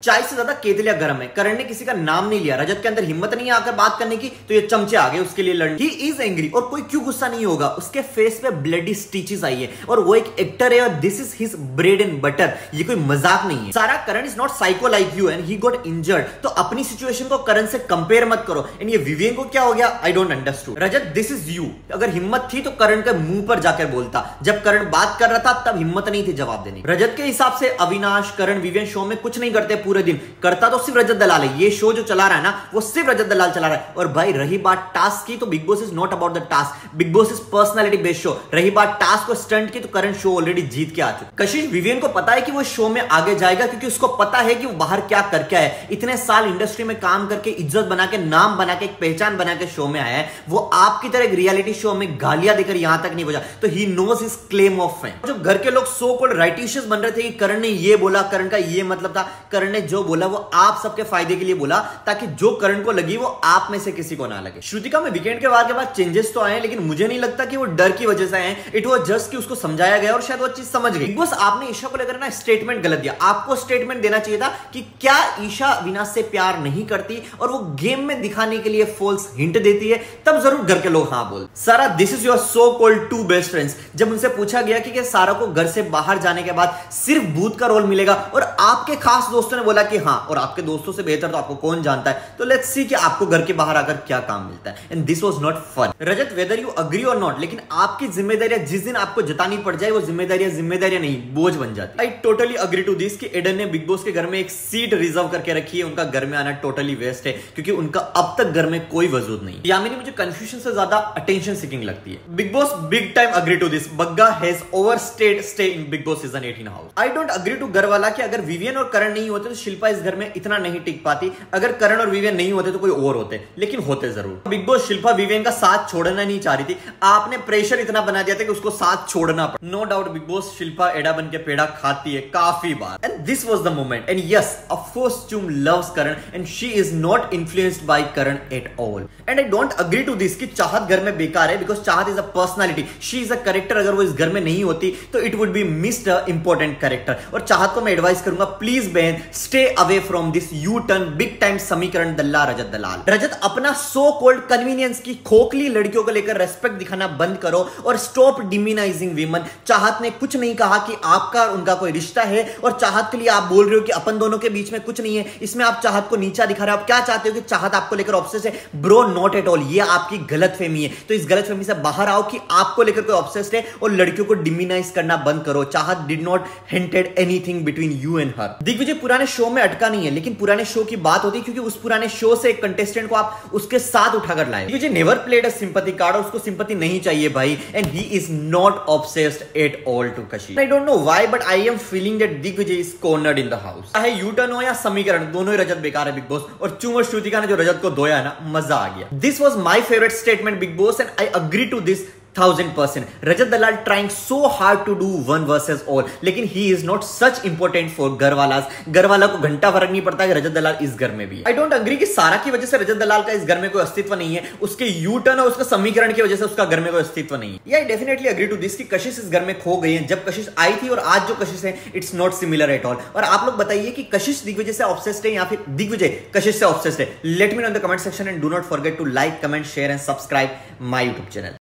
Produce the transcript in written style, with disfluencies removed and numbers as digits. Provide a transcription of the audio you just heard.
चाय से ज्यादा केतलिया गर्म है। करण ने किसी का नाम नहीं लिया। रजत के अंदर हिम्मत नहीं आकर बात करने की, तो ये चमचे आ गए उसके लिए लड़ने। ही इज एंग्री, और कोई क्यों गुस्सा नहीं होगा। उसके फेस पे ब्लडी स्टिचेस आई है और वो एक एक्टर है और this is his bread and butter. ये कोई मजाक नहीं है। Sara Karan is not psycho like you and he got injured. तो अपनी सिचुएशन को करण से कंपेयर मत करो। एंड ये विवेन को क्या हो गया, I don't understood. Rajat this is you. अगर हिम्मत थी तो करण के मुंह पर जाकर बोलता। जब करण बात कर रहा था तब हिम्मत नहीं थी जवाब देने। रजत के हिसाब से अविनाश, करण, विवेन शो में कुछ नहीं करते पूरे दिन। करता तो सिर्फ रजत दलाल है। ये शो जो चला रहा है ना, वो सिर्फ रजत दलाल चला रहा है। और भाई रही बात टास्क की, तो big boss is not about the task. Big boss is personality based show. रही बात टास्क और स्टंट की, तो करण शो ऑलरेडी जीत के आ चुका। कशिश विवेन को पता है कि वो शो में आगे जाएगा, क्योंकि उसको पता है कि वो बाहर क्या करके आया है। इतने साल इंडस्ट्री में काम करके, इज्जत बना के, नाम बना के, एक पहचान बना के शो में आया है। वो आपकी तरह एक रियलिटी शो में गालियां देकर यहां तक नहीं पहुंचा। तो he knows his claim of fame. जो घर के लोग सो कॉल्ड राइटिशियस बन रहे थे कि करण ने ये बोला, करण का ये मतलब था, करण ने जो बोला वो आप सबके फायदे के लिए बोला, ताकि जो करण को लगी वो आप में से किसी को ना लगे। श्रुतिका में वीकेंड के बाद चेंजेस तो आए, लेकिन मुझे नहीं लगता कि वो डर की वजह से आए। इट वाज जस्ट कि उसको समझाया गया और शायद वो चीज समझ गई। बस आपने ईशा को लेकर ना स्टेटमेंट गलत दिया। आपको स्टेटमेंट देना चाहिए था कि क्या ईशा अविनाश से प्यार नहीं करती और वो गेम में दिखाने के लिए फॉल्स हिंट देती है, तब जरूर घर के लोग हाँ बोल। Sara, this is your so called two best friends. जब उनसे पूछा गया कि सारा को घर से बाहर जाने के बाद सिर्फ भूत का रोल मिलेगा और आपके खास दोस्तों ने बोला कि हाँ, और आपके दोस्तों से बेहतर तो आपको कौन जानता है, तो लेट्स सी कि आपको घर के बाहर आकर क्या काम मिलता है। And this was not fun. Rajat, whether you agree और नॉट, लेकिन आपकी जिम्मेदारियां जिस दिन आपको जतानी पड़ जाए, वो जिम्मेदारियां नहीं, बोझ बन जाती। I totally agree to this कि एडन ने बिग बॉस के घर में एक सीट रिजर्व करके रखी है। उनका घर में आना टोटली वेस्ट है, क्योंकि उनका अब तक घर में कोई वजूद नहीं। यामिनी मुझे कंफ्यूजन से ज्यादा अटेंशन सीकिंग लगती है। Bigg Boss big time agree to this. Bagga has overstayed stay in Bigg Boss season 18 house. I don't agree to घर वाला कि अगर विवियन और करण नहीं होते तो शिल्पा इस घर में इतना नहीं टिक पाती। अगर करण और विवेन नहीं होते तो कोई और होते, लेकिन होते जरूर। बिग बॉस शिल्पा विवेन का साथ छोड़ना नहीं चाह रही थी। आपने प्रेशर इतना बना दिया था कि उसको साथ छोड़ना पड़ा। नो डाउट बिग बॉस शिल्पा एडा बन के पेड़ा खाती है काफी बार। And this was the moment. And yes, of course Chum loves Karan and she is not influenced by Karan at all. And I don't agree to this कि चाहत घर में बेकार है, because Chahat is a personality, she is a character. अगर वो इस घर में नहीं होती तो it would be missed a important character. और चाहत को मैं एडवाइस करूंगा, प्लीज बहन, stay away from this U turn big time समीकरण दल्ला रजत दलाल। रजत, अपना सो कॉल्ड कन्वीनियंस की खोखली लड़कियों को लेकर रेस्पेक्ट दिखाना बंद करो और स्टॉप डिमिनाइजिंग वीमन। चाहत ने कुछ नहीं कहा कि आपका उनका कोई रिश्ता है, और चाहत के लिए आप बोल रहे हो कि अपन दोनों के बीच में कुछ नहीं है। इसमें आप चाहत को नीचा दिखा रहे हो। आप क्या चाहते हो कि चाहत आपको लेकर ऑब्सेस है? Bro, not at all. ये आपकी गलतफहमी है। तो इस गलतफहमी से बाहर आओ कि आपको लेकर कोई ऑब्सेस्ड है, और लड़कियों को डिमिनाइज करना बंद करो। Chahat did not hinted anything between you and her. Digvijay पुराने शो में अटका नहीं है, लेकिन पुराने शो की बात होती है, क्योंकि उस पुराने शो से एक कंटेस्टेंट को आप उसके साथ उठाकर लाए। Digvijay never played a sympathy card, और उसको सिंपैथी नहीं चाहिए भाई। And he is not obsessed at all to Kashish. I don't know why, but I am feeling that Digvijay is cornered in the house. चाहे यू टर्न हो या समीकरण, दोनों ही रजत बेकार है बिग बॉस। और चुम और श्रुतिका ने जो रजत को धोया है ना, मजा आ गया। This was my favourite statement Bigg Boss and I agree to this 1000%। Rajat Dalal trying so hard to do one versus all, लेकिन he is not such important for घरवाला। घरवाला को घंटा फर्क नहीं पड़ता कि रजत दलाल इस घर में भी है। आई डोंट अग्री कि सारा की वजह से रजत दलाल का इस घर में कोई अस्तित्व नहीं है। उसके यू टर्न और उसका समीकरण की वजह से उसका घर में कोई अस्तित्व नहीं है। I definitely agree to this कि कशिश इस घर में खो गई है। जब कशिश आई थी और आज जो कशिश है, it's not similar at all. और आप लोग बताइए कि कशिश दिग्विजय से ऑब्सेस्ड है या फिर दिग्विजय कशिश से ऑब्सेस्ड है? Let me know in the comment section and do not forget to like, comment, share and subscribe my YouTube channel.